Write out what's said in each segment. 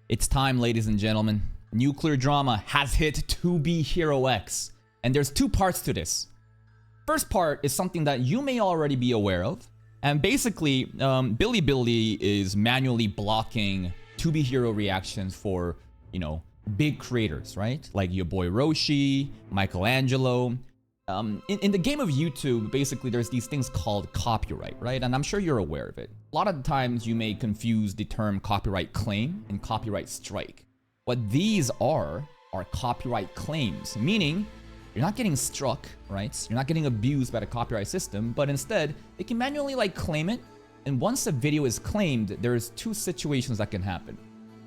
It's time, ladies and gentlemen. Nuclear drama has hit 2B Hero X. And there's two parts to this. First part is something that you may already be aware of. And basically, Bilibili is manually blocking 2B Hero reactions for, big creators, right? Like YaBoyRoshi, Angelo. In the game of YouTube, basically there's these things called copyright, right? And I'm sure you're aware of it. A lot of the times you may confuse the term copyright claim and copyright strike. What these are copyright claims, meaning you're not getting struck, right? You're not getting abused by the copyright system, but instead they can manually claim it. And once a video is claimed, there's two situations that can happen.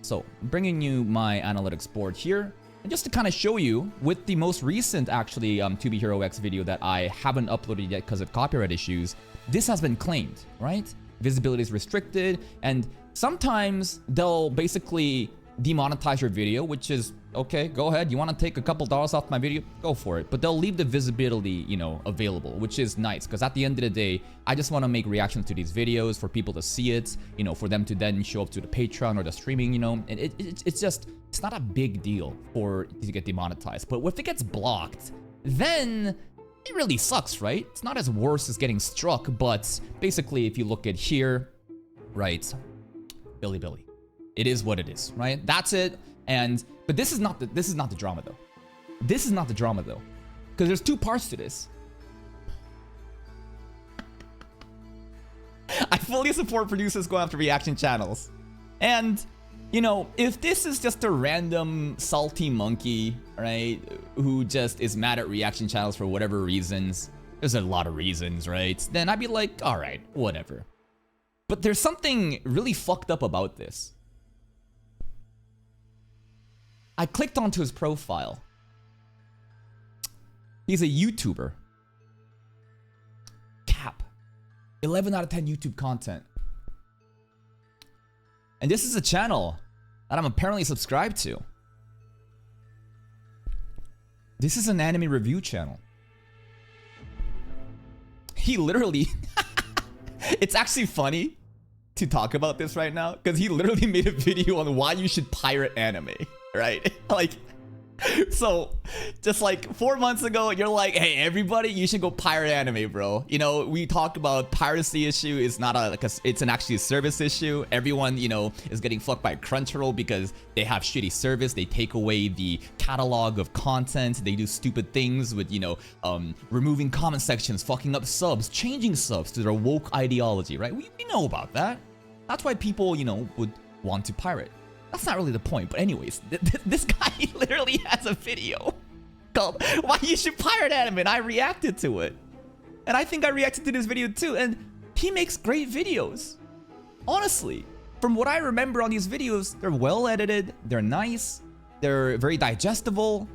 So I'm bringing you my analytics board here. And just to kind of show you, with the most recent, actually, 2B Hero X video that I haven't uploaded yet because of copyright issues, this has been claimed, right? Visibility is restricted, and sometimes they'll basically demonetize your video, which is, okay, go ahead. You want to take a couple dollars off my video? Go for it. But they'll leave the visibility, available, which is nice, because at the end of the day, I just want to make reactions to these videos for people to see it, for them to then show up to the Patreon or the streaming, and it's not a big deal for it to get demonetized. But if it gets blocked, then it really sucks, right? It's not as worse as getting struck, but basically, if you look at here, right, Bilibili. It is what it is, right? That's it. But this is not the drama though. This is not the drama though, because there's two parts to this. I fully support producers going after reaction channels, and if this is just a random salty monkey, right, who just is mad at reaction channels for whatever reasons, there's a lot of reasons, right? Then I'd be like, all right, whatever. But there's something really fucked up about this. I clicked onto his profile. He's a YouTuber. Cap. 11 out of 10 YouTube content. And this is a channel that I'm apparently subscribed to. This is an anime review channel. He literally... It's actually funny to talk about this right now, because he literally made a video on why you should pirate anime. Right? So just 4 months ago, you're like, hey, everybody, you should go pirate anime, bro. We talked about piracy issue is not it's actually a service issue. Everyone, is getting fucked by Crunchyroll because they have shitty service. They take away the catalog of content. They do stupid things with, removing comment sections, fucking up subs, changing subs to their woke ideology, right? We know about that. That's why people, would want to pirate. That's not really the point, but anyways, this guy literally has a video called Why You Should Pirate Anime, and I reacted to it. And I think I reacted to this video too, and he makes great videos. Honestly, from what I remember on these videos, they're well edited, they're nice, they're very digestible,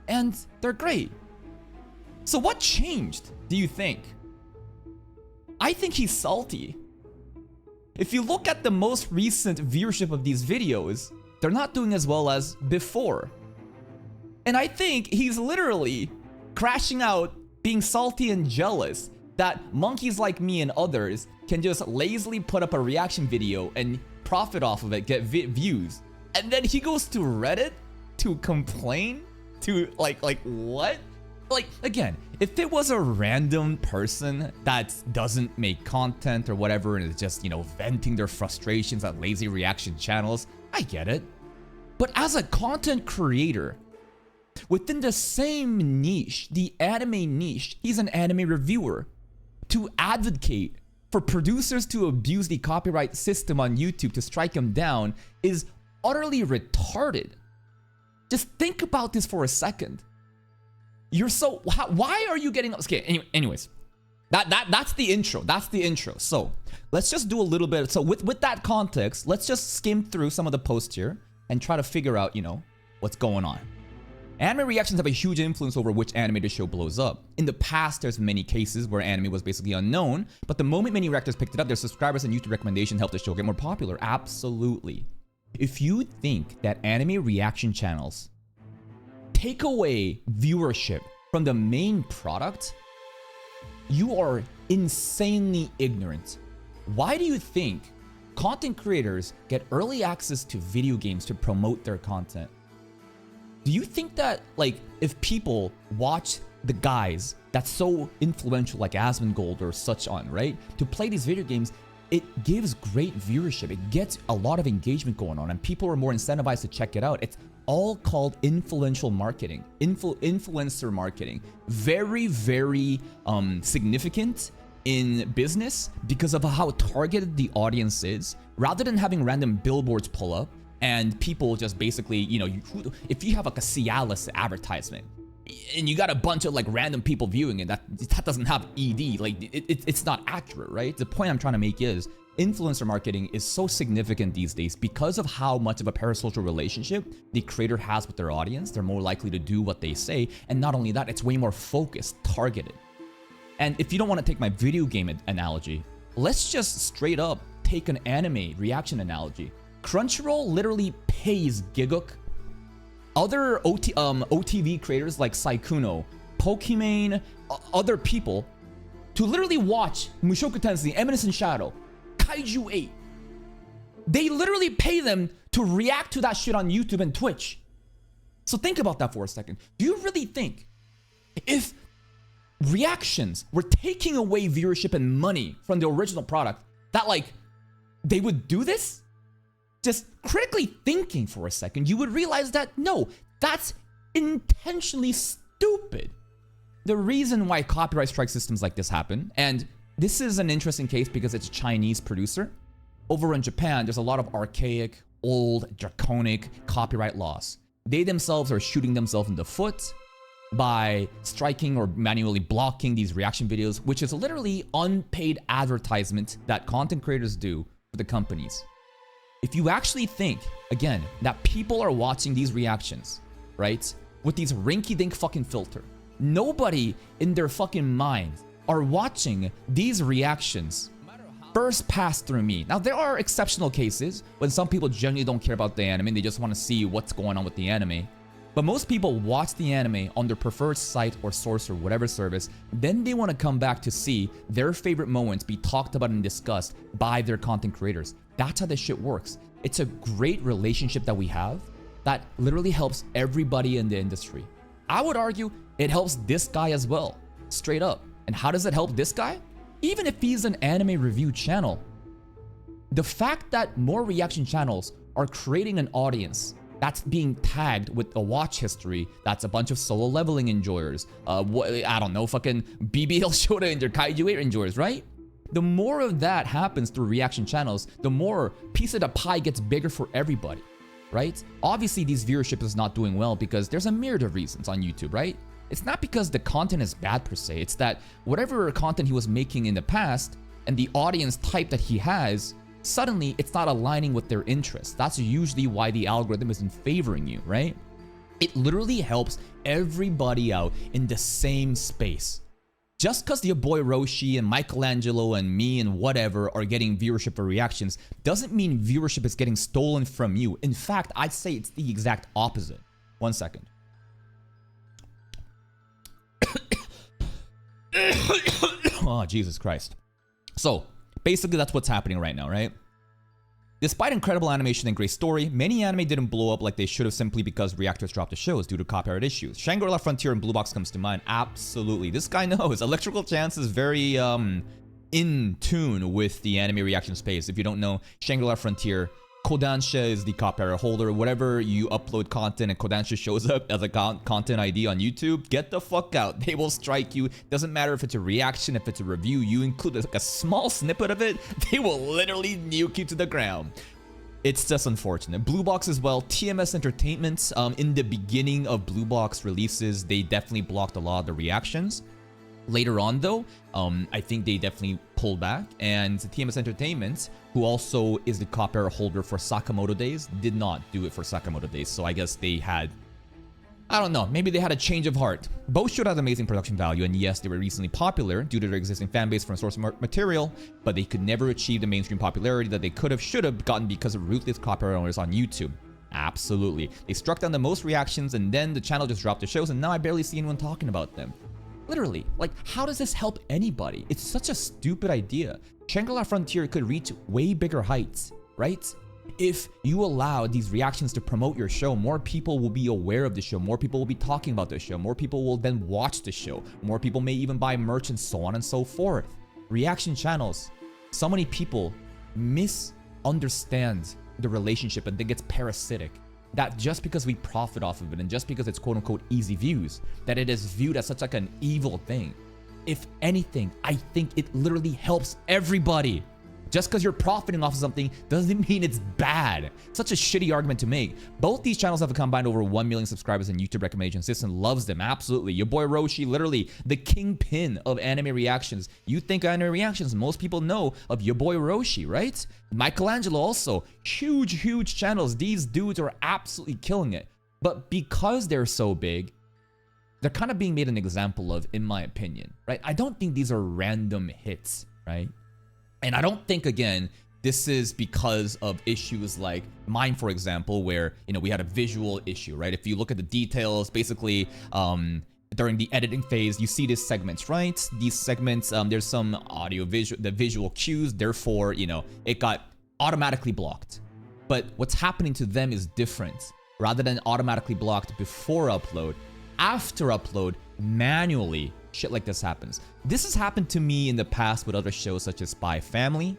and they're great. So what changed, do you think? I think he's salty. If you look at the most recent viewership of these videos, they're not doing as well as before. And I think he's literally crashing out, being salty and jealous that monkeys like me and others can just lazily put up a reaction video and profit off of it, get views. And then he goes to Reddit to complain to like what? Again, if it was a random person that doesn't make content or whatever and is just, venting their frustrations at lazy reaction channels, I get it. But as a content creator, within the same niche, the anime niche, he's an anime reviewer, to advocate for producers to abuse the copyright system on YouTube to strike him down is utterly retarded. Just think about this for a second. Why are you getting... Okay, anyways. That's the intro. That's the intro. So, let's just do a little bit... So, with that context, let's just skim through some of the posts here and try to figure out, what's going on. Anime reactions have a huge influence over which anime the show blows up. In the past, there's many cases where anime was basically unknown, but the moment many reactors picked it up, their subscribers and YouTube recommendation helped the show get more popular. Absolutely. If you think that anime reaction channels take away viewership from the main product, you are insanely ignorant. Why do you think content creators get early access to video games to promote their content, do you think that, like, if people watch the guys that's so influential like Asmongold or such on, right, to play these video games, it gives great viewership, it gets a lot of engagement going on, and people are more incentivized to check it out. It's all called influential marketing, influencer marketing. Very, very significant in business because of how targeted the audience is. Rather than having random billboards pull up and people just basically, you know, if you have like a Cialis advertisement and you got a bunch of like random people viewing it, that doesn't have ED, like it's not accurate, right? The point I'm trying to make is influencer marketing is so significant these days because of how much of a parasocial relationship the creator has with their audience. They're more likely to do what they say, and not only that, it's way more focused, targeted. And if you don't want to take my video game analogy, let's just straight up take an anime reaction analogy. Crunchyroll literally pays Giguk, other OTV creators like Saikuno, Pokimane, other people to literally watch Mushoku Tensei, Eminence Shadow, Kaiju 8. They literally pay them to react to that shit on YouTube and Twitch. So think about that for a second. Do you really think if reactions were taking away viewership and money from the original product, that like they would do this? Just critically thinking for a second, you would realize that no, that's intentionally stupid. The reason why copyright strike systems like this happen, and this is an interesting case because it's a Chinese producer. Over in Japan, there's a lot of archaic, old, draconic copyright laws. They themselves are shooting themselves in the foot by striking or manually blocking these reaction videos, which is literally unpaid advertisement that content creators do for the companies. If you actually think, again, that people are watching these reactions, right, with these rinky-dink fucking filter, nobody in their fucking mind are watching these reactions first pass through me. Now, there are exceptional cases when some people genuinely don't care about the anime, they just want to see what's going on with the anime. But most people watch the anime on their preferred site or source or whatever service, then they want to come back to see their favorite moments be talked about and discussed by their content creators. That's how this shit works. It's a great relationship that we have that literally helps everybody in the industry. I would argue it helps this guy as well, straight up. And how does it help this guy? Even if he's an anime review channel, the fact that more reaction channels are creating an audience that's being tagged with a watch history that's a bunch of solo leveling enjoyers, I don't know, fucking BBL Shota and their Kaiju 8 enjoyers, right? The more of that happens through reaction channels, the more piece of the pie gets bigger for everybody, right? Obviously, these viewership is not doing well because there's a myriad of reasons on YouTube, right? It's not because the content is bad per se. It's that whatever content he was making in the past and the audience type that he has, suddenly it's not aligning with their interests. That's usually why the algorithm isn't favoring you, right? It literally helps everybody out in the same space. Just because your boy Roshi and Michelangelo and me and whatever are getting viewership for reactions doesn't mean viewership is getting stolen from you. In fact, I'd say it's the exact opposite. 1 second. Oh, Jesus Christ. So, basically that's what's happening right now, right? Despite incredible animation and great story, many anime didn't blow up like they should have simply because reactors dropped the shows due to copyright issues. Shangri-La Frontier and Blue Box comes to mind. Absolutely. This guy knows. Electrical Chance is very in tune with the anime reaction space. If you don't know, Shangri-La Frontier, Kodansha is the copyright holder. Whatever you upload content and Kodansha shows up as a content ID on YouTube, get the fuck out. They will strike you. Doesn't matter if it's a reaction, if it's a review, you include like a small snippet of it, they will literally nuke you to the ground. It's just unfortunate. Blue Box as well. TMS Entertainment, in the beginning of Blue Box releases, they definitely blocked a lot of the reactions. Later on though, I think they definitely pulled back, and TMS Entertainment, who also is the copyright holder for Sakamoto Days, did not do it for Sakamoto Days. So I guess they had, I don't know, maybe they had a change of heart. Both should have amazing production value, and yes, they were recently popular due to their existing fan base from source material, but they could never achieve the mainstream popularity that they could have, should have gotten because of ruthless copyright owners on YouTube. Absolutely. They struck down the most reactions, and then the channel just dropped the shows, and now I barely see anyone talking about them. Literally, like, how does this help anybody? It's such a stupid idea. Shangri-La Frontier could reach way bigger heights, right? If you allow these reactions to promote your show, more people will be aware of the show, more people will be talking about the show, more people will then watch the show, more people may even buy merch and so on and so forth. Reaction channels, so many people misunderstand the relationship and think it's parasitic. That just because we profit off of it and just because it's quote unquote easy views, that it is viewed as such like an evil thing. If anything, I think it literally helps everybody. Just because you're profiting off of something doesn't mean it's bad. Such a shitty argument to make. Both these channels have combined over 1 million subscribers and YouTube recommendation system loves them. Absolutely. Your boy Roshi, literally the kingpin of anime reactions. You think anime reactions, most people know of your boy Roshi, right? Angelo also. Huge channels. These dudes are absolutely killing it. But because they're so big, they're kind of being made an example of, in my opinion, right? I don't think these are random hits, right? And I don't think, again, this is because of issues like mine, for example, where, you know, we had a visual issue, right? If you look at the details, basically, during the editing phase, you see these segments, right? These segments, there's some audio visual, the visual cues, therefore, you know, it got automatically blocked. But what's happening to them is different. Rather than automatically blocked before upload, after upload, manually, shit like this happens. This has happened to me in the past with other shows such as Spy Family,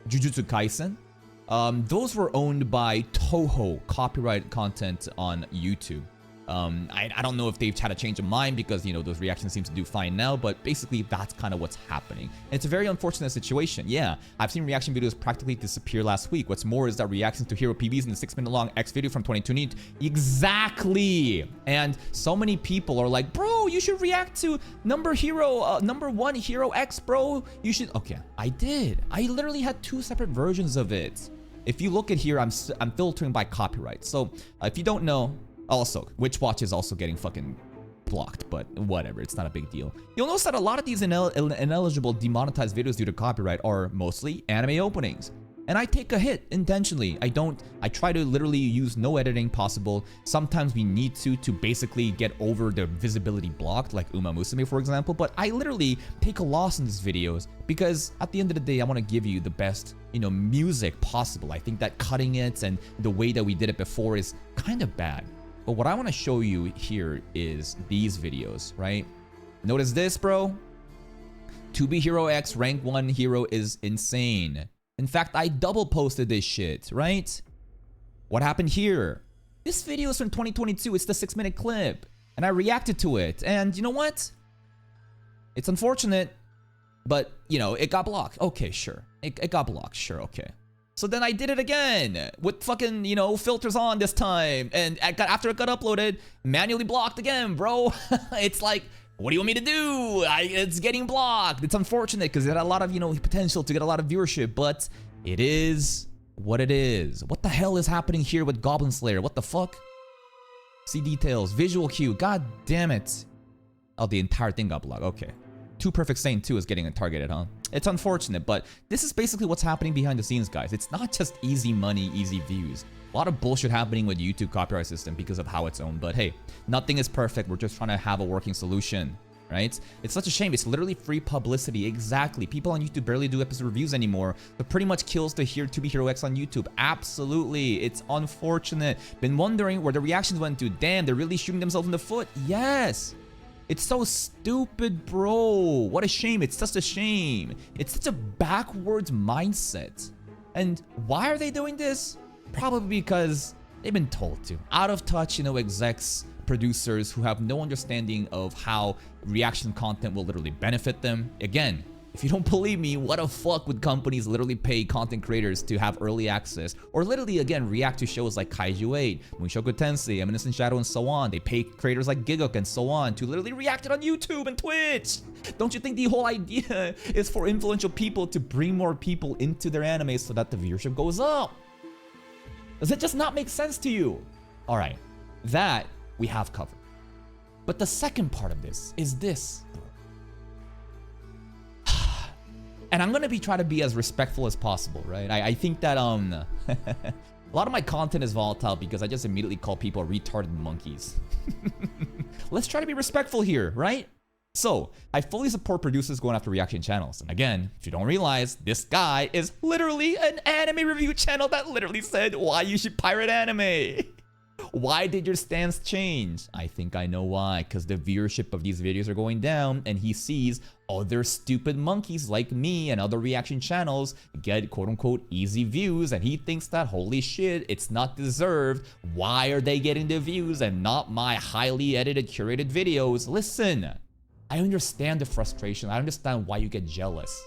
Jujutsu Kaisen. Those were owned by Toho, copyright content on YouTube. I don't know if they've had a change of mind because, you know, those reactions seem to do fine now, but basically that's kind of what's happening. And it's a very unfortunate situation. Yeah, I've seen reaction videos practically disappear last week. What's more is that reactions to hero PBs in the 6-minute long X video from 2020, exactly. And so many people are like, bro, you should react to number 1 hero X, bro. You should. Okay, I did. I literally had 2 separate versions of it. If you look at here, I'm filtering by copyright. So if you don't know, also, Witch Watch is also getting fucking blocked, but whatever, it's not a big deal. You'll notice that a lot of these ineligible demonetized videos due to copyright are mostly anime openings. And I take a hit intentionally. I try to literally use no editing possible. Sometimes we need to basically get over the visibility blocked, like Uma Musume, for example. But I literally take a loss in these videos because at the end of the day, I want to give you the best, you know, music possible. I think that cutting it and the way that we did it before is kind of bad. But what I want to show you here is these videos, right? Notice this, bro. To be Hero X rank 1 hero is insane. In fact, I double posted this shit, right? What happened here? This video is from 2022. It's the 6-minute clip. And I reacted to it. And you know what? It's unfortunate, but, you know, it got blocked. Okay, sure. It got blocked. Sure, okay. So then I did it again with fucking, you know, filters on this time. And after it got uploaded, manually blocked again, bro. It's like, what do you want me to do? It's getting blocked. It's unfortunate because it had a lot of, you know, potential to get a lot of viewership, but it is what it is. What the hell is happening here with Goblin Slayer? What the fuck? See details, visual cue. God damn it. Oh, the entire thing got blocked. Okay. Two Perfect Saiyan 2 is getting targeted, huh? It's unfortunate, but this is basically what's happening behind the scenes, guys. It's not just easy money, easy views. A lot of bullshit happening with YouTube copyright system because of how it's owned. But hey, nothing is perfect. We're just trying to have a working solution, right? It's such a shame. It's literally free publicity. Exactly. People on YouTube barely do episode reviews anymore. That pretty much kills the To Be Hero X on YouTube. Absolutely. It's unfortunate. Been wondering where the reactions went to. Damn, they're really shooting themselves in the foot. Yes. It's so stupid, bro. What a shame. It's such a shame. It's such a backwards mindset. And why are they doing this? Probably because they've been told to. Out of touch, you know, execs, producers who have no understanding of how reaction content will literally benefit them. Again, if you don't believe me, what the fuck would companies literally pay content creators to have early access? Or literally, again, react to shows like Kaiju 8, Mushoku Tensei, Eminence in Shadow, and so on. They pay creators like Gigok and so on to literally react it on YouTube and Twitch. Don't you think the whole idea is for influential people to bring more people into their anime so that the viewership goes up? Does it just not make sense to you? All right, that we have covered. But the second part of this is this. And I'm gonna try to be as respectful as possible, right? I think that a lot of my content is volatile because I just immediately call people retarded monkeys. Let's try to be respectful here, right? So, I fully support producers going after reaction channels. And again, if you don't realize, this guy is literally an anime review channel that literally said why you should pirate anime. Why did your stance change? I think I know why. Because the viewership of these videos are going down and he sees other stupid monkeys like me and other reaction channels get quote-unquote easy views, and he thinks that holy shit, it's not deserved. Why are they getting the views and not my highly edited, curated videos? Listen, I understand the frustration. I understand why you get jealous.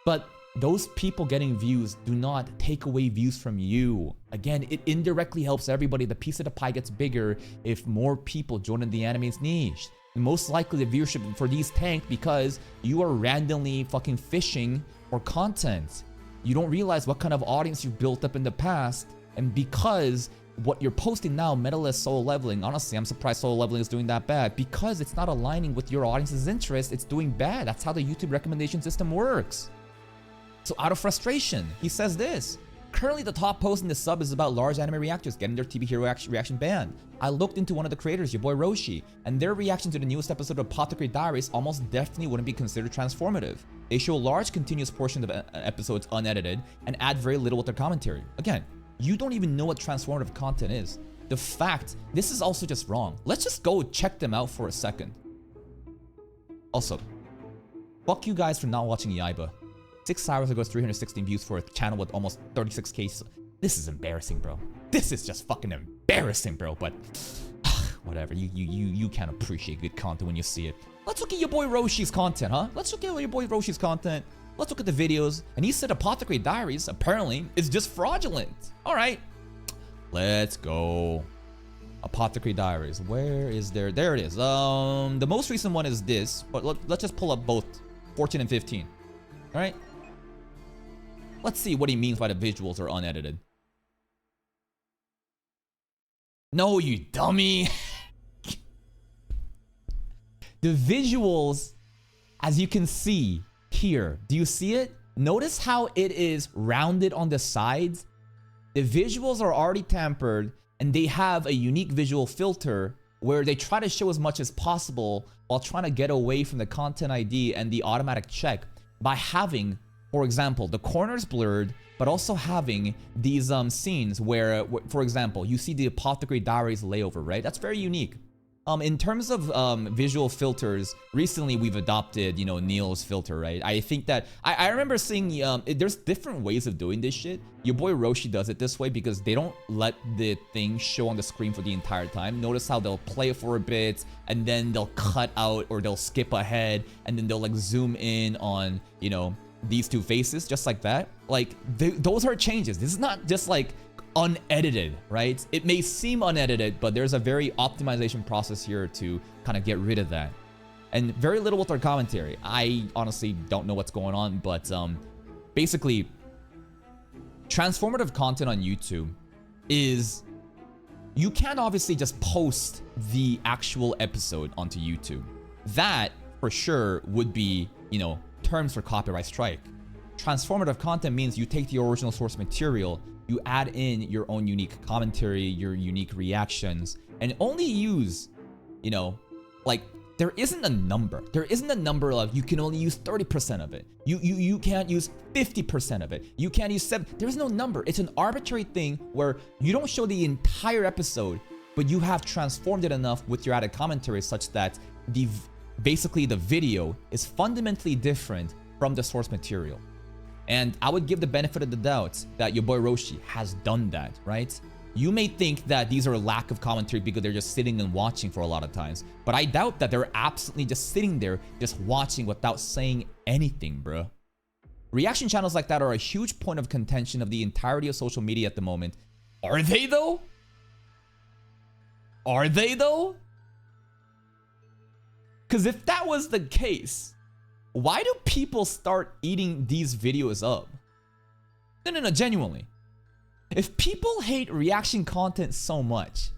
But those people getting views do not take away views from you. Again, it indirectly helps everybody. The piece of the pie gets bigger if more people join in the anime's niche. Most likely the viewership for these tank because you are randomly fucking fishing for content. You don't realize what kind of audience you've built up in the past, and because what you're posting now, Medalist Solo Leveling, honestly, I'm surprised Solo Leveling is doing that bad. Because it's not aligning with your audience's interest, it's doing bad. That's how the YouTube recommendation system works. So out of frustration, he says this. Currently, the top post in the sub is about large anime reactors getting their TV Hero reaction banned. I looked into one of the creators, YaBoyRoshi, and their reaction to the newest episode of Apothecary Diaries almost definitely wouldn't be considered transformative. They show a large continuous portion of episodes unedited and add very little with their commentary. Again, you don't even know what transformative content is. The fact, this is also just wrong. Let's just go check them out for a second. Also, fuck you guys for not watching Yaiba. 6 hours ago, it's 316 views for a channel with almost 36k. This is embarrassing, bro. This is just fucking embarrassing, bro. But whatever. You can't appreciate good content when you see it. Let's look at YaBoyRoshi's content, huh? Let's look at YaBoyRoshi's content. Let's look at the videos. And he said Apothecary Diaries, apparently, is just fraudulent. All right. Let's go. Apothecary Diaries. Where is there? There it is. The most recent one is this. But let's just pull up both 14 and 15. All right. Let's see what he means by the visuals are unedited. No, you dummy. The visuals, as you can see here, do you see it? Notice how it is rounded on the sides. The visuals are already tampered, and they have a unique visual filter where they try to show as much as possible while trying to get away from the content ID and the automatic check by having, for example, the corners blurred, but also having these scenes where, for example, you see the Apothecary Diaries layover, right? That's very unique. In terms of visual filters, recently we've adopted, you know, Neil's filter, right? I think that I remember seeing there's different ways of doing this shit. YaBoyRoshi does it this way because they don't let the thing show on the screen for the entire time. Notice how they'll play it for a bit and then they'll cut out or they'll skip ahead and then they'll like zoom in on, you know, these two faces just like that. Like those are changes. This is not just like unedited, right? It may seem unedited, but there's a very optimization process here to kind of get rid of that. And very little with our commentary. I honestly don't know what's going on, but basically, transformative content on YouTube is, you can't obviously just post the actual episode onto YouTube. That, for sure, would be, you know, terms for copyright strike. Transformative content means you take the original source material, you add in your own unique commentary, your unique reactions, and only use, you know, like, there isn't a number. There isn't a number of you can only use 30% of it. You can't use 50% of it. You can't use 7. There's no number. It's an arbitrary thing where you don't show the entire episode, but you have transformed it enough with your added commentary such that basically the video is fundamentally different from the source material. And I would give the benefit of the doubt that YaBoyRoshi has done that, right? You may think that these are lack of commentary because they're just sitting and watching for a lot of times. But I doubt that they're absolutely just sitting there, just watching without saying anything, bro. Reaction channels like that are a huge point of contention of the entirety of social media at the moment. Are they though? Are they though? Because if that was the case, why do people start eating these videos up? No, genuinely. If people hate reaction content so much,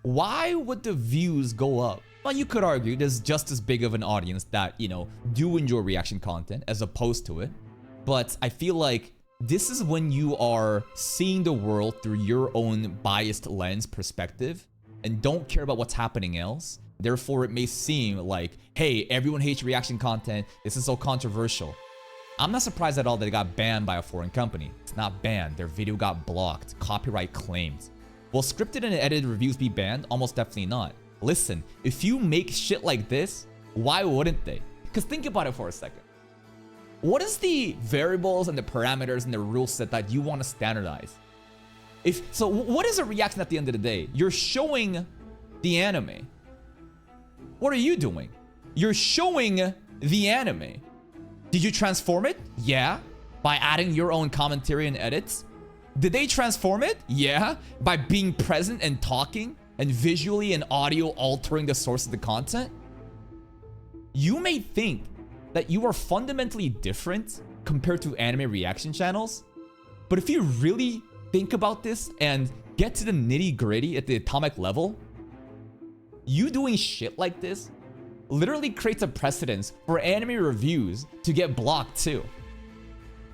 why would the views go up? Well, you could argue there's just as big of an audience that, you know, do enjoy reaction content as opposed to it. But I feel like this is when you are seeing the world through your own biased lens perspective and don't care about what's happening else. Therefore, it may seem like, hey, everyone hates reaction content. This is so controversial. I'm not surprised at all that it got banned by a foreign company. It's not banned. Their video got blocked. Copyright claimed. Will scripted and edited reviews be banned? Almost definitely not. Listen, if you make shit like this, why wouldn't they? Because think about it for a second. What is the variables and the parameters and the rule set that you want to standardize? So what is a reaction at the end of the day? You're showing the anime. What are you doing? You're showing the anime. Did you transform it? Yeah. By adding your own commentary and edits? Did they transform it? Yeah. By being present and talking and visually and audio altering the source of the content? You may think that you are fundamentally different compared to anime reaction channels, but if you really think about this and get to the nitty-gritty at the atomic level, you doing shit like this literally creates a precedence for anime reviews to get blocked too.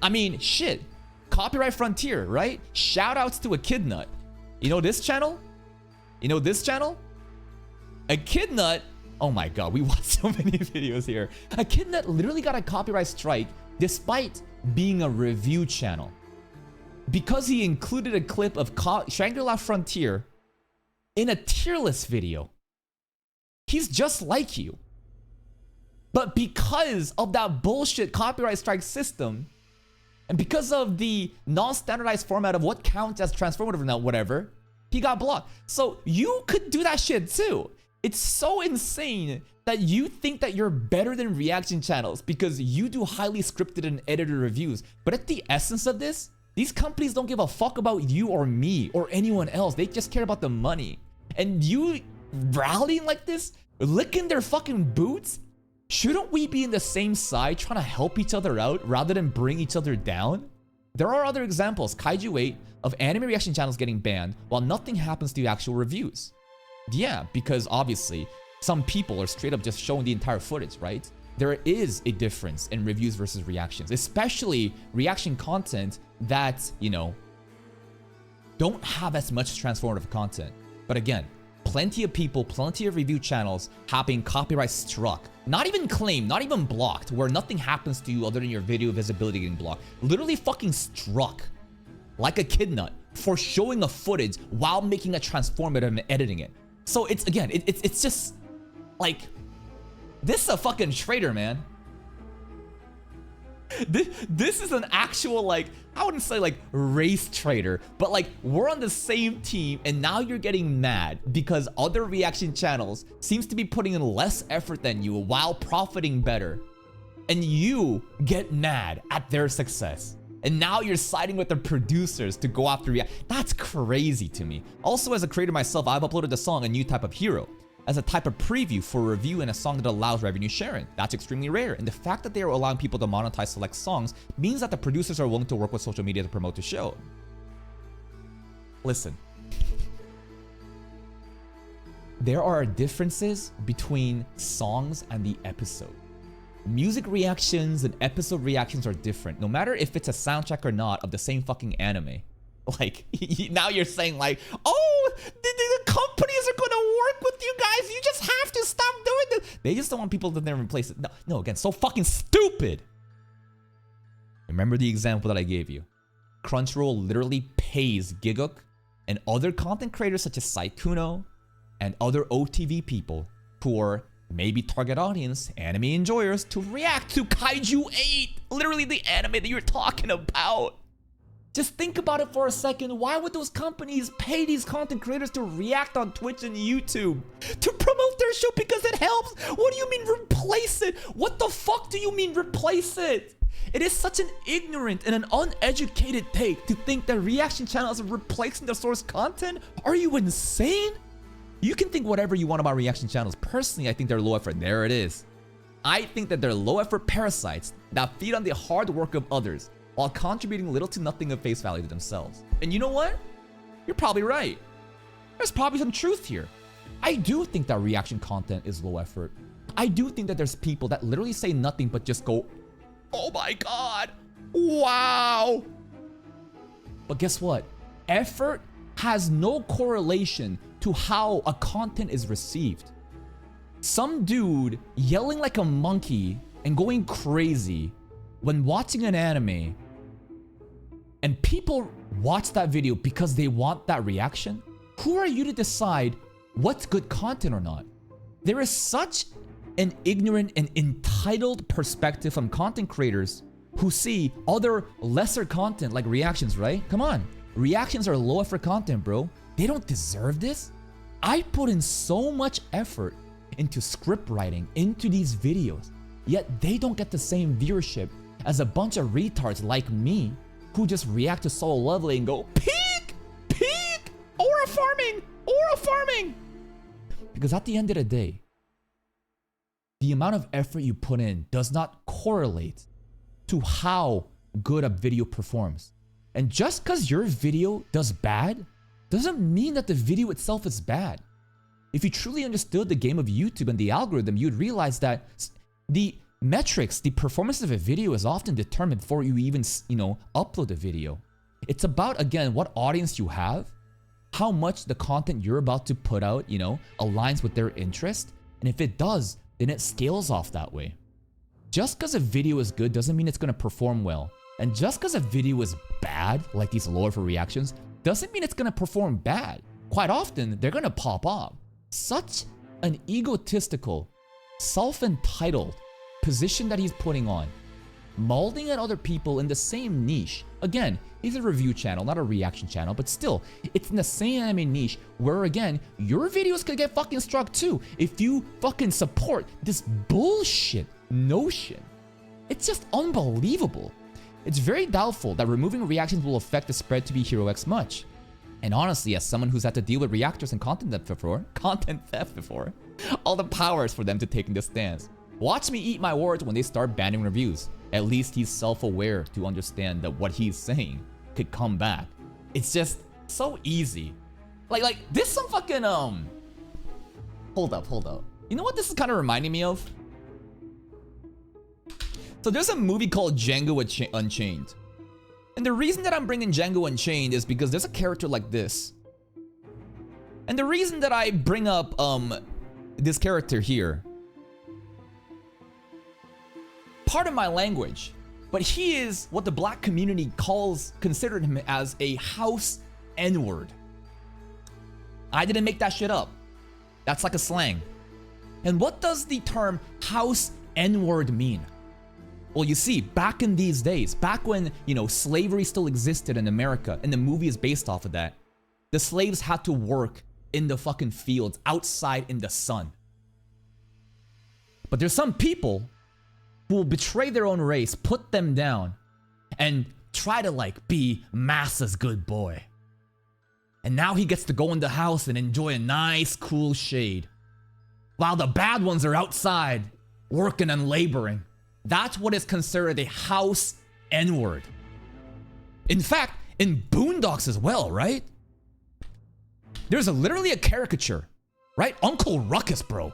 I mean, shit. Copyright Frontier, right? Shoutouts to Echidna. You know this channel? You know this channel? Echidna. Oh my god, we watched so many videos here. Echidna literally got a copyright strike despite being a review channel, because he included a clip of Shangri-La Frontier in a tier list video. He's just like you. But because of that bullshit copyright strike system, and because of the non-standardized format of what counts as transformative or not, whatever, he got blocked. So you could do that shit too. It's so insane that you think that you're better than reaction channels because you do highly scripted and edited reviews. But at the essence of this, these companies don't give a fuck about you or me or anyone else. They just care about the money. And you rallying like this, licking their fucking boots? Shouldn't we be in the same side trying to help each other out rather than bring each other down? There are other examples, Kaiju 8, of anime reaction channels getting banned while nothing happens to the actual reviews. Yeah, because obviously, some people are straight up just showing the entire footage, right? There is a difference in reviews versus reactions, especially reaction content that, you know, don't have as much transformative content. But again, plenty of people, plenty of review channels have been copyright struck. Not even claimed, not even blocked, where nothing happens to you other than your video visibility getting blocked. Literally fucking struck. Like a kid nut for showing a footage while making a transformative and editing it. So it's, again, it's just like, this is a fucking traitor, man. This is an actual, like, I wouldn't say like race traitor, but like we're on the same team and now you're getting mad because other reaction channels seems to be putting in less effort than you while profiting better. And you get mad at their success. And now you're siding with the producers to go after react. That's crazy to me. Also, as a creator myself, I've uploaded the song A New Type of Hero as a type of preview for review and a song that allows revenue sharing. That's extremely rare. And the fact that they are allowing people to monetize select songs means that the producers are willing to work with social media to promote the show. Listen. There are differences between songs and the episode. Music reactions and episode reactions are different, no matter if it's a soundtrack or not of the same fucking anime. Like, now you're saying like, oh, the companies are gonna work with you guys. You just have to stop doing this. They just don't want people to never replace it. No, again, so fucking stupid. Remember the example that I gave you. Crunchyroll literally pays Giguk and other content creators such as Saikuno and other OTV people who are maybe target audience, anime enjoyers, to react to Kaiju 8. Literally the anime that you're talking about. Just think about it for a second. Why would those companies pay these content creators to react on Twitch and YouTube? To promote their show because it helps? What do you mean replace it? What the fuck do you mean replace it? It is such an ignorant and an uneducated take to think that reaction channels are replacing the source content. Are you insane? You can think whatever you want about reaction channels. Personally, I think they're low effort. There it is. I think that they're low effort parasites that feed on the hard work of others while contributing little to nothing of face value to themselves. And you know what? You're probably right. There's probably some truth here. I do think that reaction content is low effort. I do think that there's people that literally say nothing but just go, oh my god, wow. But guess what? Effort has no correlation to how a content is received. Some dude yelling like a monkey and going crazy when watching an anime, and people watch that video because they want that reaction. Who are you to decide what's good content or not? There is such an ignorant and entitled perspective from content creators who see other lesser content like reactions, right? Come on. Reactions are low effort content, bro. They don't deserve this. I put in so much effort into script writing, into these videos, yet they don't get the same viewership as a bunch of retards like me who just react to Solo Leveling and go, peak, peak, aura farming, aura farming. Because at the end of the day, the amount of effort you put in does not correlate to how good a video performs. And just because your video does bad doesn't mean that the video itself is bad. If you truly understood the game of YouTube and the algorithm, you'd realize that the metrics, the performance of a video is often determined before you even, upload a video. It's about, again, what audience you have, how much the content you're about to put out, aligns with their interest. And if it does, then it scales off that way. Just because a video is good doesn't mean it's going to perform well. And just because a video is bad, like these lower for reactions, doesn't mean it's going to perform bad. Quite often, they're going to pop off. Such an egotistical, self-entitled position that he's putting on, molding at other people in the same niche. Again, he's a review channel, not a reaction channel, but still, it's in the same anime niche where, again, your videos could get fucking struck too if you fucking support this bullshit notion. It's just unbelievable. It's very doubtful that removing reactions will affect the spread to be Hero X much. And honestly, as someone who's had to deal with reactors and content theft before, all the power is for them to take this stance. Watch me eat my words when they start banning reviews. At least he's self-aware to understand that what he's saying could come back. It's just so easy. Like this some fucking Hold up. You know what this is kind of reminding me of? So there's a movie called Django Unchained. And the reason that I'm bringing Django Unchained is because there's a character like this. And the reason that I bring up this character here, part of my language, but he is what the black community considered him as a house N-word. I didn't make that shit up. That's like a slang. And what does the term house N-word mean? Well, you see, back in these days, back when, slavery still existed in America, and the movie is based off of that, the slaves had to work in the fucking fields, outside in the sun. But there's some people who will betray their own race, put them down, and try to, be massa's good boy. And now he gets to go in the house and enjoy a nice, cool shade, while the bad ones are outside, working and laboring. That's what is considered a house N-word. In fact, in Boondocks as well, right? There's literally a caricature, right? Uncle Ruckus, bro.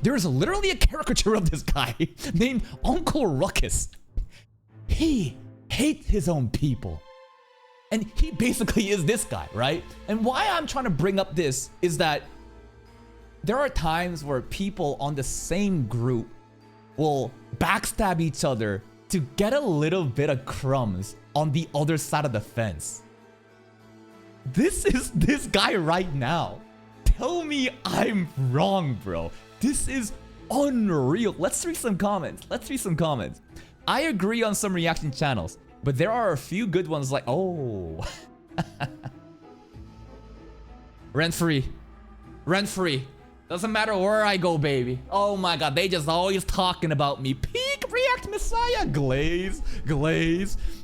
There's literally a caricature of this guy named Uncle Ruckus. He hates his own people. And he basically is this guy, right? And why I'm trying to bring up this is that there are times where people on the same group will backstab each other to get a little bit of crumbs on the other side of the fence. This is this guy right now. Tell me I'm wrong, bro. This is unreal. Let's read some comments. I agree on some reaction channels, but there are a few good ones like, oh. Rent free. Doesn't matter where I go, baby. Oh my god, they just always talking about me. Peak React Messiah. Glaze.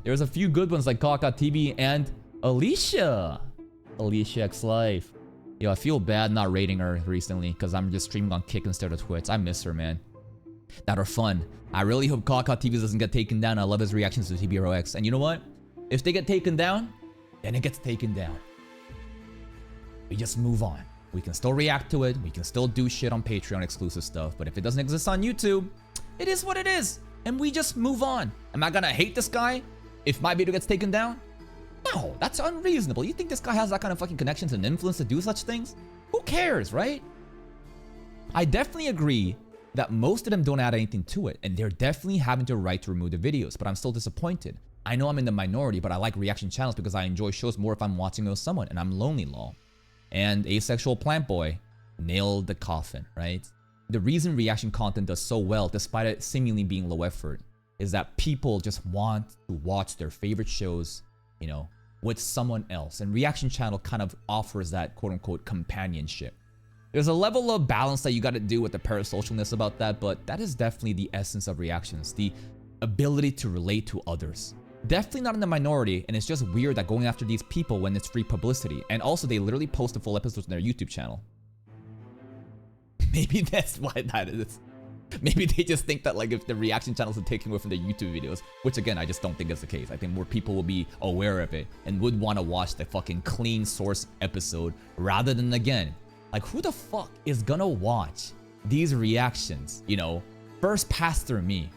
There's a few good ones like Kaka TV and Alicia X Life. Yo, I feel bad not rating her recently because I'm just streaming on Kick instead of Twitch. I miss her, man. That are fun. I really hope Kaka TV doesn't get taken down. I love his reactions to TBROX. And you know what? If they get taken down, then it gets taken down. We just move on. We can still react to it. We can still do shit on Patreon exclusive stuff. But if it doesn't exist on YouTube, it is what it is. And we just move on. Am I gonna hate this guy if my video gets taken down? No, that's unreasonable. You think this guy has that kind of fucking connections and influence to do such things? Who cares, right? I definitely agree that most of them don't add anything to it, and they're definitely having the right to remove the videos, but I'm still disappointed. I know I'm in the minority, but I like reaction channels because I enjoy shows more if I'm watching with someone, and I'm lonely lol. And Asexual Plant Boy nailed the coffin, right? The reason reaction content does so well, despite it seemingly being low effort, is that people just want to watch their favorite shows, you know, with someone else. And reaction channel kind of offers that quote unquote companionship. There's a level of balance that you got to do with the parasocialness about that, but that is definitely the essence of reactions, the ability to relate to others. Definitely not in the minority, and it's just weird that going after these people when it's free publicity. And also, they literally post the full episodes on their YouTube channel. Maybe that's why that is. Maybe they just think that like if the reaction channels are taking away from the YouTube videos, which again, I just don't think is the case. I think more people will be aware of it and would want to watch the fucking clean source episode rather than, again, like who the fuck is gonna watch these reactions, you know, first pass through me?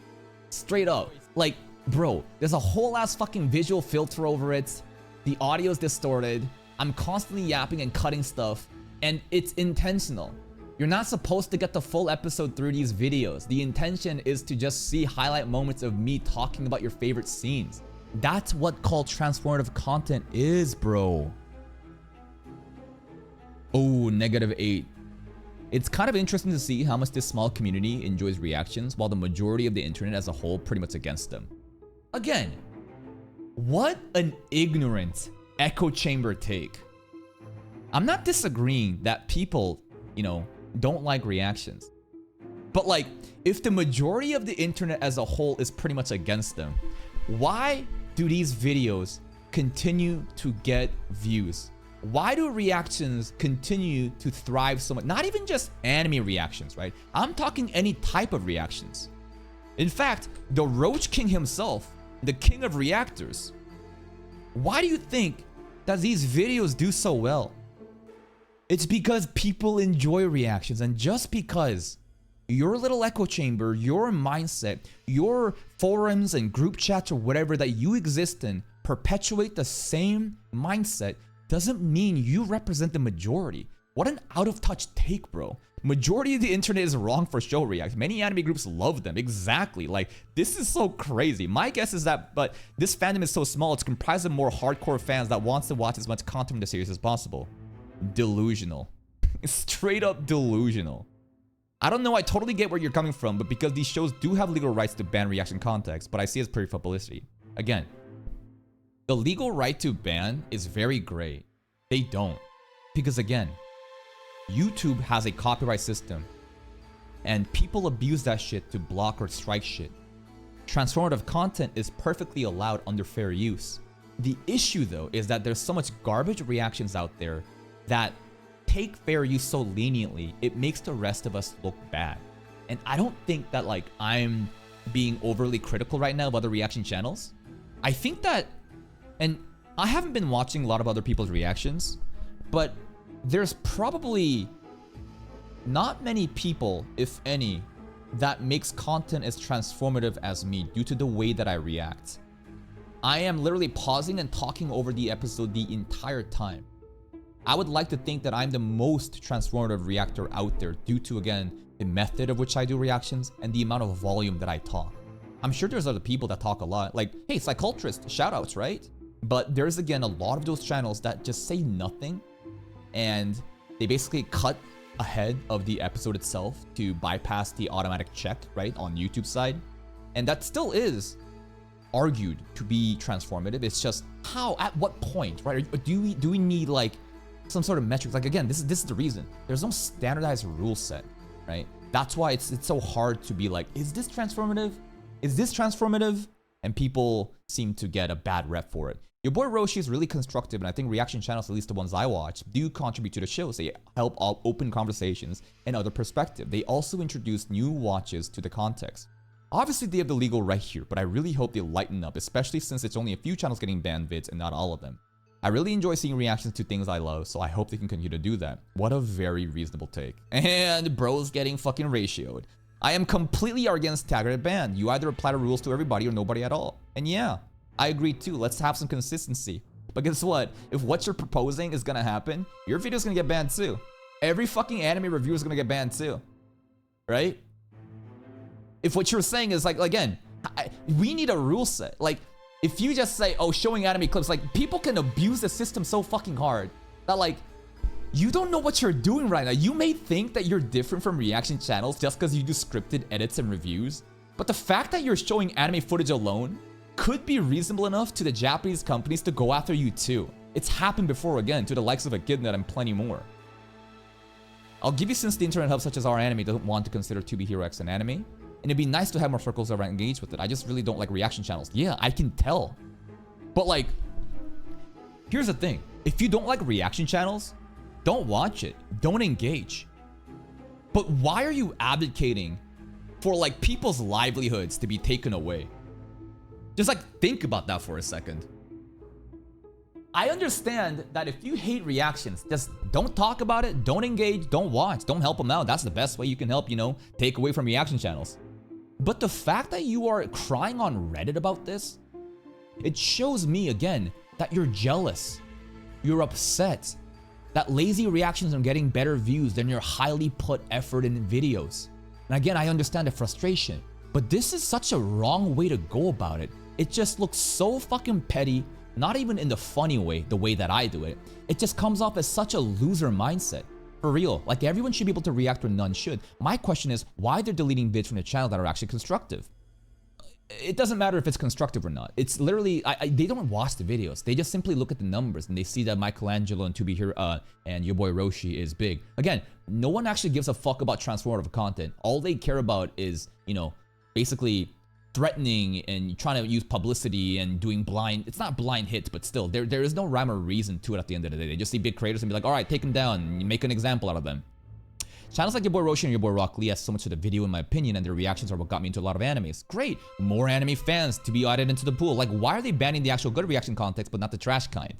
Straight up. Like, bro, there's a whole ass fucking visual filter over it. The audio's distorted. I'm constantly yapping and cutting stuff, and it's intentional. You're not supposed to get the full episode through these videos. The intention is to just see highlight moments of me talking about your favorite scenes. That's what called transformative content is, bro. Oh, -8. It's kind of interesting to see how much this small community enjoys reactions while the majority of the internet as a whole pretty much against them. Again, what an ignorant echo chamber take. I'm not disagreeing that people, you know, don't like reactions. But like, if the majority of the internet as a whole is pretty much against them, why do these videos continue to get views? Why do reactions continue to thrive so much? Not even just anime reactions, right? I'm talking any type of reactions. In fact, the Roach King himself, the king of reactors, why do you think that these videos do so well? It's because people enjoy reactions, and just because your little echo chamber, your mindset, your forums and group chats or whatever that you exist in perpetuate the same mindset doesn't mean you represent the majority. What an out of touch take, bro. Majority of the internet is wrong for show reacts. Many anime groups love them. Exactly. Like, this is so crazy. My guess is that, but this fandom is so small, it's comprised of more hardcore fans that wants to watch as much content from the series as possible. Delusional. Straight up delusional. I don't know, I totally get where you're coming from, but because these shows do have legal rights to ban reaction context, but I see it as pretty publicity. Again, the legal right to ban is very gray. They don't. Because again, YouTube has a copyright system, and people abuse that shit to block or strike shit. Transformative content is perfectly allowed under fair use. The issue though is that there's so much garbage reactions out there that take fair use so leniently, it makes the rest of us look bad. And I don't think that like I'm being overly critical right now of other reaction channels. I think that, and I haven't been watching a lot of other people's reactions, but there's probably not many people, if any, that makes content as transformative as me due to the way that I react. I am literally pausing and talking over the episode the entire time. I would like to think that I'm the most transformative reactor out there due to, again, the method of which I do reactions and the amount of volume that I talk. I'm sure there's other people that talk a lot, like, hey, Psychotrist, shoutouts, right? But there's, again, a lot of those channels that just say nothing, and they basically cut ahead of the episode itself to bypass the automatic check, right, on YouTube side. And that still is argued to be transformative. It's just how, at what point, right? Do we need like some sort of metrics? Like, again, this is the reason there's no standardized rule set, right? That's why it's so hard to be like, is this transformative? Is this transformative? And people seem to get a bad rep for it. Your boy Roshi is really constructive, and I think reaction channels, at least the ones I watch, do contribute to the shows. They help open conversations and other perspective. They also introduce new watches to the context. Obviously, they have the legal right here, but I really hope they lighten up, especially since it's only a few channels getting banned vids and not all of them. I really enjoy seeing reactions to things I love, so I hope they can continue to do that. What a very reasonable take. And bro's getting fucking ratioed. I am completely against targeted ban. You either apply the rules to everybody or nobody at all. And yeah, I agree too. Let's have some consistency. But guess what? If what you're proposing is gonna happen, your video's gonna get banned too. Every fucking anime review is gonna get banned too. right? If what you're saying is like, again, we need a rule set. Like, if you just say, oh, showing anime clips, like, people can abuse the system so fucking hard that, like, you don't know what you're doing right now. You may think that you're different from reaction channels just because you do scripted edits and reviews, but the fact that you're showing anime footage alone could be reasonable enough to the Japanese companies to go after you too. It's happened before, again, to the likes of Echidna and plenty more. I'll give you, since the internet hub such as our anime doesn't want to consider 2B Hero X an anime, and it'd be nice to have more circles that are engaged with it. I just really don't like reaction channels. Yeah, I can tell. But like, here's the thing. If you don't like reaction channels, don't watch it. Don't engage. But why are you advocating for like people's livelihoods to be taken away? Just like think about that for a second. I understand that if you hate reactions, just don't talk about it, don't engage, don't watch, don't help them out. That's the best way you can help, you know, take away from reaction channels. But the fact that you are crying on Reddit about this, it shows me again that you're jealous. You're upset that lazy reactions are getting better views than your highly put effort in videos. And again, I understand the frustration, but this is such a wrong way to go about it. It just looks so fucking petty, not even in the funny way, the way that I do it. It just comes off as such a loser mindset. For real, like everyone should be able to react or none should. My question is, why they're deleting vids from the channel that are actually constructive? It doesn't matter if it's constructive or not. It's literally, they don't watch the videos. They just simply look at the numbers and they see that Angelo and 2B Hero and YaBoyRoshi is big. Again, no one actually gives a fuck about transformative content. All they care about is, you know, basically threatening and trying to use publicity and doing blind, it's not blind hits, but still, there is no rhyme or reason to it at the end of the day. They just see big creators and be like, all right, take them down and make an example out of them. Channels like YaBoyRoshi and YaBoyRock Lee add so much to the video in my opinion, and their reactions are what got me into a lot of animes. Great, more anime fans to be added into the pool. Like, why are they banning the actual good reaction context but not the trash kind?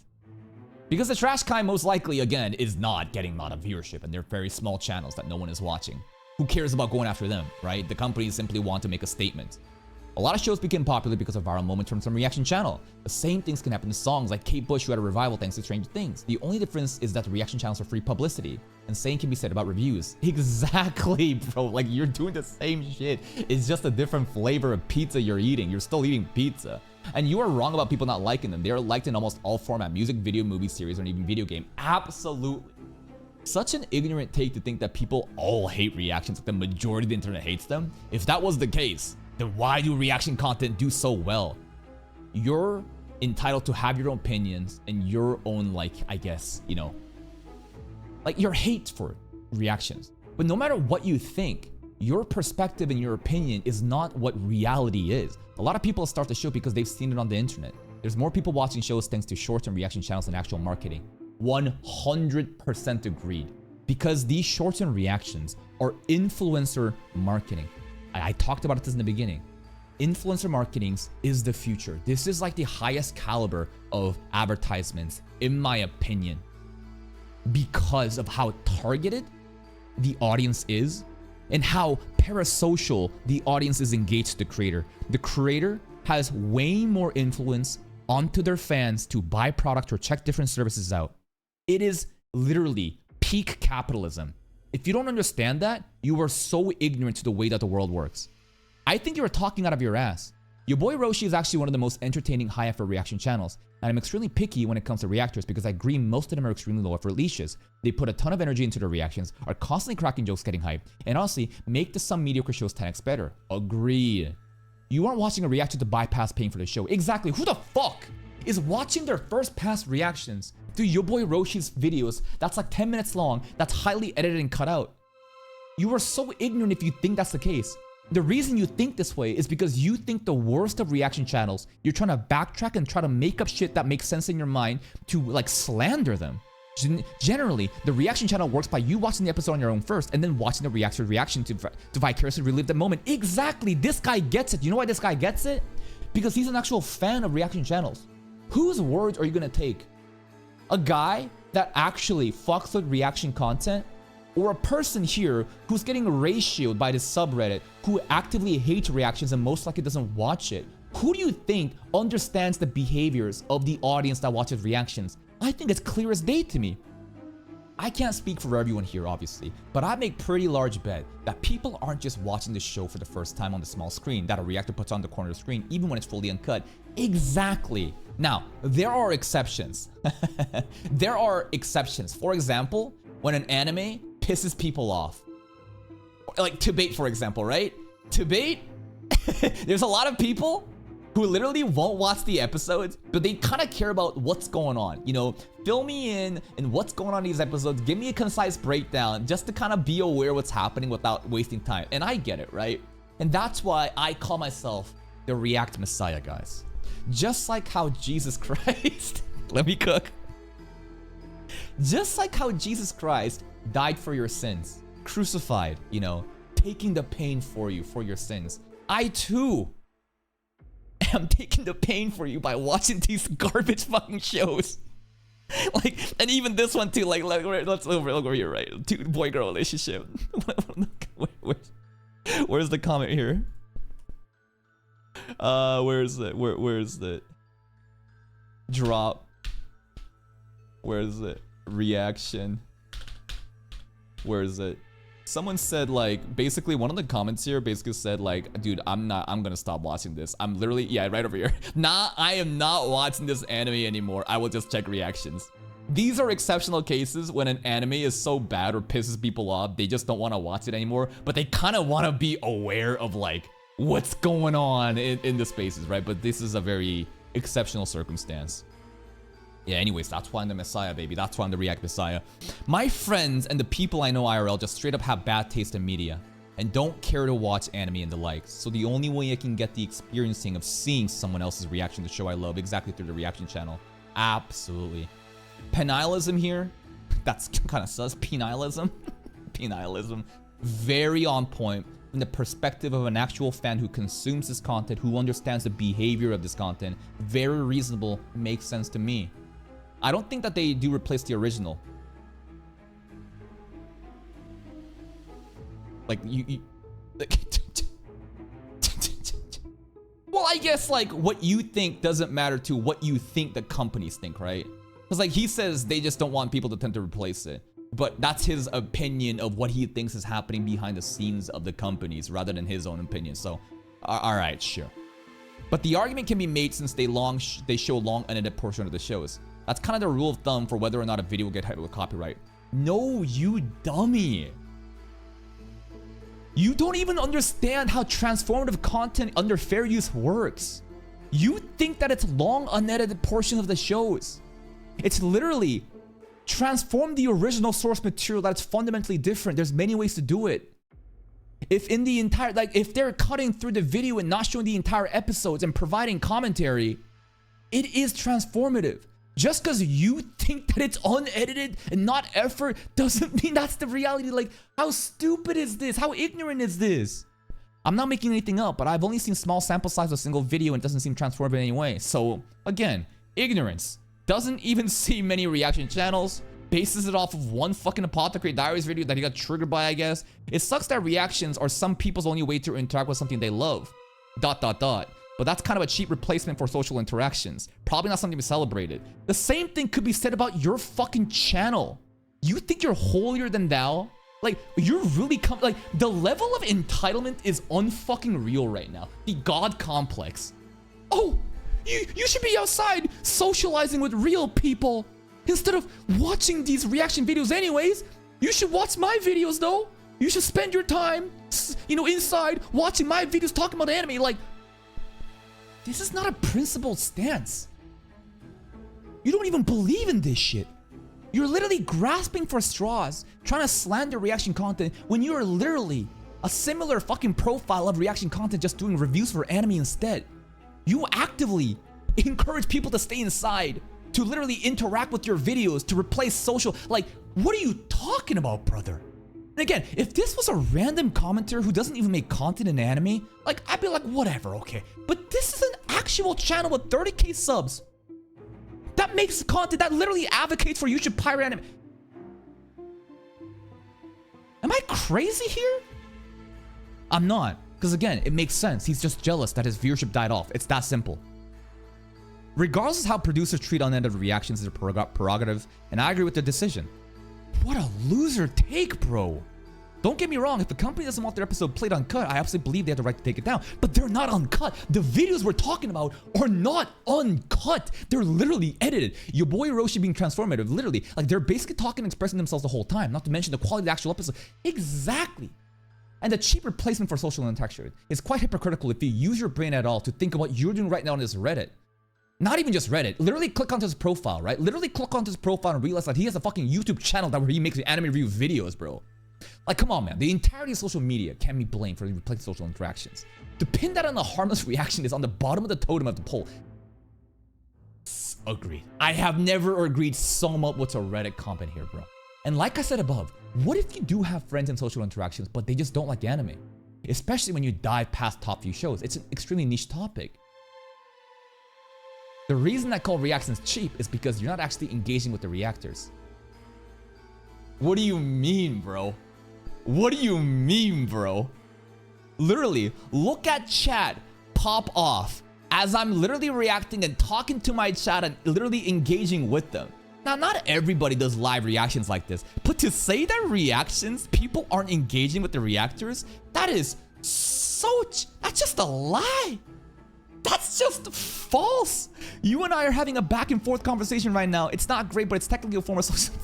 Because the trash kind most likely, again, is not getting a lot of viewership, and they're very small channels that no one is watching. Who cares about going after them, right? The companies simply want to make a statement. A lot of shows became popular because of viral moments from some reaction channel. The same things can happen to songs like Kate Bush, who had a revival thanks to Stranger Things. The only difference is that the reaction channels are free publicity, and same can be said about reviews. Exactly, bro. Like, you're doing the same shit. It's just a different flavor of pizza you're eating. You're still eating pizza. And you are wrong about people not liking them. They are liked in almost all format, music, video, movie, series, or even video game. Absolutely. Such an ignorant take to think that people all hate reactions, like the majority of the internet hates them. If that was the case, then why do reaction content do so well? You're entitled to have your own opinions and your own, like, I guess, you know, like your hate for reactions. But no matter what you think, your perspective and your opinion is not what reality is. A lot of people start the show because they've seen it on the internet. There's more people watching shows thanks to shorts and reaction channels than actual marketing. 100% agreed. Because these shorts and reactions are influencer marketing. I talked about this in the beginning. Influencer marketing is the future. This is like the highest caliber of advertisements, in my opinion, because of how targeted the audience is and how parasocial the audience is engaged to the creator. The creator has way more influence onto their fans to buy product or check different services out. It is literally peak capitalism. If you don't understand that, you are so ignorant to the way that the world works. I think you are talking out of your ass. YaBoyRoshi is actually one of the most entertaining high-effort reaction channels, and I'm extremely picky when it comes to reactors because I agree most of them are extremely low-effort leashes. They put a ton of energy into their reactions, are constantly cracking jokes, getting hype, and honestly, make the some mediocre shows 10x better. Agreed. You aren't watching a reactor to bypass paying for the show. Exactly. Who the fuck is watching their first pass reactions to YaBoyRoshi's videos that's like 10 minutes long, that's highly edited and cut out? You are so ignorant if you think that's the case. The reason you think this way is because you think the worst of reaction channels. You're trying to backtrack and try to make up shit that makes sense in your mind to like slander them. Generally, the reaction channel works by you watching the episode on your own first and then watching the reactor's reaction to vicariously relive the moment. Exactly, this guy gets it. You know why this guy gets it? Because he's an actual fan of reaction channels. Whose words are you gonna take? A guy that actually fucks with reaction content? Or a person here who's getting ratioed by this subreddit who actively hates reactions and most likely doesn't watch it? Who do you think understands the behaviors of the audience that watches reactions? I think it's clear as day to me. I can't speak for everyone here, obviously, but I make pretty large bet that people aren't just watching the show for the first time on the small screen that a reactor puts on the corner of the screen, even when it's fully uncut. Exactly. Now, there are exceptions. There are exceptions. For example, when an anime pisses people off. Like Tibate, for example, right? Tibate, there's a lot of people who literally won't watch the episodes, but they kind of care about what's going on. You know, fill me in and what's going on in these episodes. Give me a concise breakdown just to kind of be aware what's happening without wasting time. And I get it, right? And that's why I call myself the React Messiah, guys. Just like how Jesus Christ, let me cook. Just like how Jesus Christ died for your sins, crucified, you know, taking the pain for you, for your sins. I too am taking the pain for you by watching these garbage fucking shows. Like, and even this one too, like let's look over here, right? Boy-girl relationship. Where's the comment here? Where's it? Where's the drop? Where's it? Reaction. Where is it? Someone said, like, basically one of the comments here basically said, like, dude, I'm gonna stop watching this. I'm literally, yeah, right over here. Nah, I am not watching this anime anymore. I will just check reactions. These are exceptional cases when an anime is so bad or pisses people off, they just don't want to watch it anymore, but they kind of want to be aware of, like, what's going on in the spaces, right? But this is a very exceptional circumstance. Yeah, anyways, that's why I'm the Messiah, baby. That's why I'm the React Messiah. My friends and the people I know IRL just straight up have bad taste in media and don't care to watch anime and the likes. So the only way I can get the experiencing of seeing someone else's reaction to the show I love exactly through the reaction channel. Absolutely. Penialism here. That's kind of sus. Penialism. Penialism. Very on point from the perspective of an actual fan who consumes this content, who understands the behavior of this content. Very reasonable. Makes sense to me. I don't think that they do replace the original. Like, like, well, I guess, like, what you think doesn't matter to what you think the companies think, right? Because, like, he says they just don't want people to tend to replace it. But that's his opinion of what he thinks is happening behind the scenes of the companies rather than his own opinion. So, all right, sure. But the argument can be made since they show long unedited portion of the shows. That's kind of the rule of thumb for whether or not a video will get hit with copyright. No, you dummy. You don't even understand how transformative content under fair use works. You think that it's long unedited portion of the shows. It's literally transform the original source material that's fundamentally different. There's many ways to do it. If in the entire, like, if they're cutting through the video and not showing the entire episodes and providing commentary, it is transformative. Just because you think that it's unedited and not effort doesn't mean that's the reality. Like, how stupid is this? How ignorant is this? I'm not making anything up, but I've only seen small sample size of a single video and it doesn't seem transformative in any way. So, again, ignorance. Doesn't even see many reaction channels. Bases it off of one fucking Apothecary Diaries video that he got triggered by, I guess. It sucks that reactions are some people's only way to interact with something they love. ... But that's kind of a cheap replacement for social interactions. Probably not something to be celebrated. The same thing could be said about your fucking channel. You think you're holier than thou? Like, you're really like, the level of entitlement is unfucking real right now. The God complex. Oh, you should be outside socializing with real people. Instead of watching these reaction videos anyways, you should watch my videos though. You should spend your time, you know, inside watching my videos talking about anime. Like, this is not a principled stance. You don't even believe in this shit. You're literally grasping for straws, trying to slander reaction content when you are literally a similar fucking profile of reaction content just doing reviews for anime instead. You actively encourage people to stay inside, to literally interact with your videos, to replace social. Like, what are you talking about, brother? And again, if this was a random commenter who doesn't even make content in anime, like, I'd be like, whatever, okay. But this is an actual channel with 30k subs that makes content that literally advocates for you should pirate anime. Am I crazy here? I'm not, because again, it makes sense. He's just jealous that his viewership died off. It's that simple. Regardless of how producers treat unedited reactions as a prerogative, and I agree with the decision. What a loser take, bro. Don't get me wrong, if the company doesn't want their episode played uncut, I absolutely believe they have the right to take it down. But they're not uncut. The videos we're talking about are not uncut. They're literally edited. Your boy Roshi being transformative, literally. Like, they're basically talking and expressing themselves the whole time. Not to mention the quality of the actual episode. Exactly. And the cheap replacement for social interaction is quite hypocritical if you use your brain at all to think of what you're doing right now on this Reddit. Not even just Reddit. Literally click onto his profile, right? Literally click onto his profile and realize that he has a fucking YouTube channel where he makes anime review videos, bro. Like, come on, man. The entirety of social media can be blamed for replacing social interactions. To pin that on a harmless reaction is on the bottom of the totem of the poll. Agreed. I have never agreed so much with a Reddit comment here, bro. And like I said above, what if you do have friends and social interactions, but they just don't like anime? Especially when you dive past top few shows. It's an extremely niche topic. The reason I call reactions cheap is because you're not actually engaging with the reactors. What do you mean, bro? What do you mean, bro? Literally, look at chat pop off as I'm literally reacting and talking to my chat and literally engaging with them. Now, not everybody does live reactions like this, but to say that reactions, people aren't engaging with the reactors, that is that's just a lie. That's just false. You and I are having a back and forth conversation right now. It's not great, but it's technically a form of social.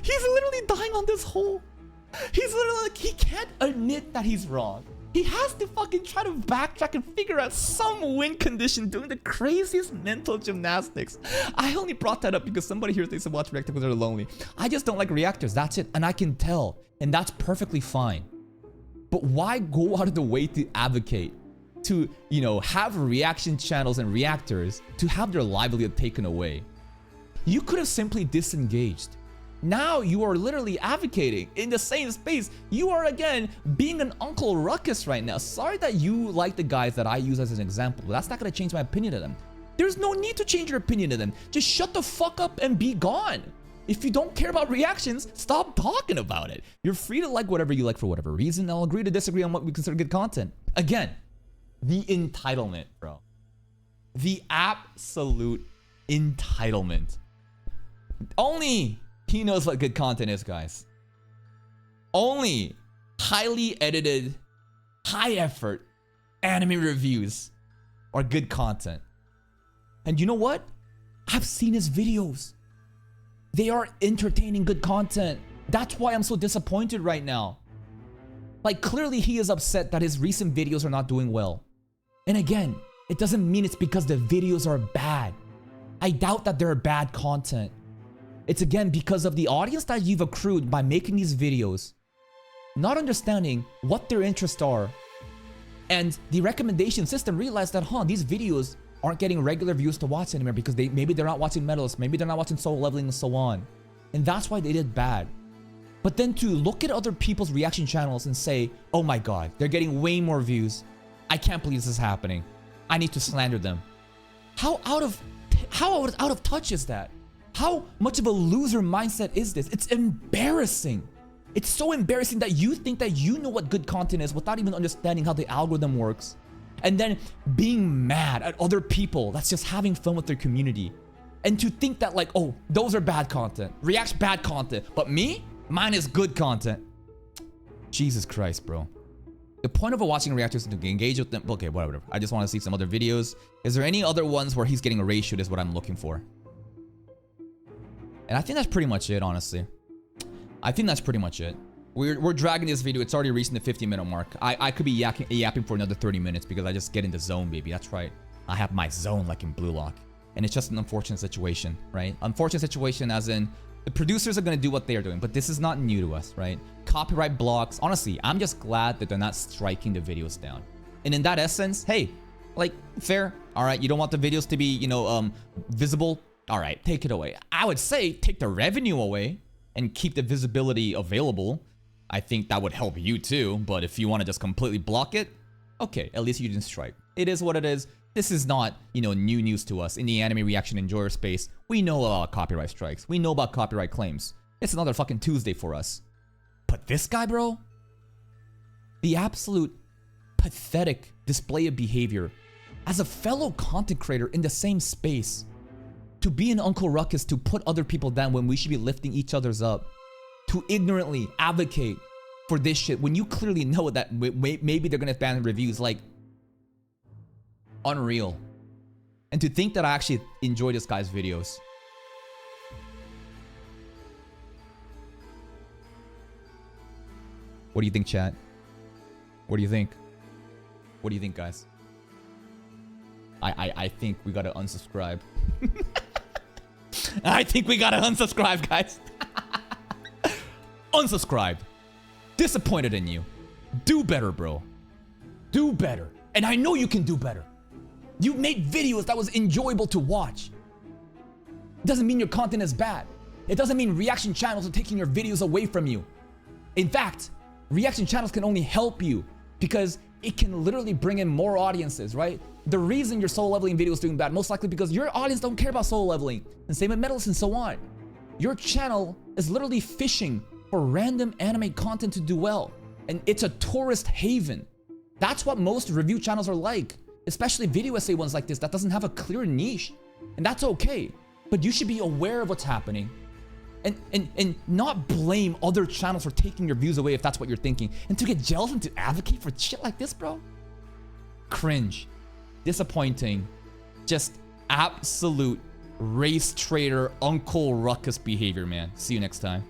He's literally dying on this hole. He's literally like, he can't admit that he's wrong. He has to fucking try to backtrack and figure out some win condition doing the craziest mental gymnastics. I only brought that up because somebody here thinks to watch reactors because they're lonely. I just don't like reactors, that's it. And I can tell, and that's perfectly fine. But why go out of the way to advocate to, you know, have reaction channels and reactors to have their livelihood taken away? You could have simply disengaged. Now you are literally advocating in the same space. You are again being an Uncle Ruckus right now. Sorry that you like the guys that I use as an example, but that's not gonna change my opinion of them. There's no need to change your opinion of them. Just shut the fuck up and be gone. If you don't care about reactions, stop talking about it. You're free to like whatever you like for whatever reason. I'll agree to disagree on what we consider good content. Again, the entitlement, bro. The absolute entitlement. Only he knows what good content is, guys. Only highly edited, high effort anime reviews are good content. And you know what? I've seen his videos. They are entertaining good content. That's why I'm so disappointed right now. Like, clearly he is upset that his recent videos are not doing well. And again, it doesn't mean it's because the videos are bad. I doubt that they're bad content. It's again because of the audience that you've accrued by making these videos, not understanding what their interests are, and the recommendation system realized that, these videos aren't getting regular views to watch anymore because maybe they're not watching Medalists, maybe they're not watching Soul Leveling and so on. And that's why they did bad. But then to look at other people's reaction channels and say, oh my god, they're getting way more views. I can't believe this is happening. I need to slander them. How out of touch is that? How much of a loser mindset is this? It's embarrassing. It's so embarrassing that you think that you know what good content is without even understanding how the algorithm works. And then being mad at other people that's just having fun with their community. And to think that like, oh, those are bad content. React's bad content. But me? Mine is good content. Jesus Christ, bro. The point of watching reactors is to engage with them. Okay, whatever. I just want to see some other videos. Is there any other ones where he's getting erased is what I'm looking for. And I think that's pretty much it, honestly. I think that's pretty much it. We're dragging this video. It's already reaching the 50-minute mark. I could be yapping for another 30 minutes because I just get in the zone, baby. That's right. I have my zone like in Blue Lock. And it's just an unfortunate situation, right? Unfortunate situation as in the producers are going to do what they are doing. But this is not new to us, right? Copyright blocks. Honestly, I'm just glad that they're not striking the videos down. And in that essence, hey, like, fair. All right, you don't want the videos to be, you know, visible. All right, take it away. I would say take the revenue away and keep the visibility available. I think that would help you too. But if you want to just completely block it, okay, at least you didn't strike. It is what it is. This is not, you know, new news to us. In the anime reaction enjoyer space, we know about copyright strikes. We know about copyright claims. It's another fucking Tuesday for us. But this guy, bro, the absolute pathetic display of behavior as a fellow content creator in the same space. To be an Uncle Ruckus, to put other people down when we should be lifting each other's up. To ignorantly advocate for this shit when you clearly know that maybe they're gonna ban reviews. Like, unreal. And to think that I actually enjoy this guy's videos. What do you think, chat? What do you think? What do you think, guys? I think we gotta unsubscribe. I think we gotta unsubscribe, guys. Unsubscribe. Disappointed in you. Do better, bro. Do better. And I know you can do better. You made videos that was enjoyable to watch. It doesn't mean your content is bad. It doesn't mean reaction channels are taking your videos away from you. In fact, reaction channels can only help you because it can literally bring in more audiences, right? The reason your solo leveling video is doing bad, most likely because your audience don't care about solo leveling, and same with medalists and so on. Your channel is literally fishing for random anime content to do well, and it's a tourist haven. That's what most review channels are like, especially video essay ones like this that doesn't have a clear niche, and that's okay. But you should be aware of what's happening, and not blame other channels for taking your views away if that's what you're thinking. And to get jealous and to advocate for shit like this, bro? Cringe. Disappointing. Just absolute race trader Uncle Ruckus behavior, man. See you next time.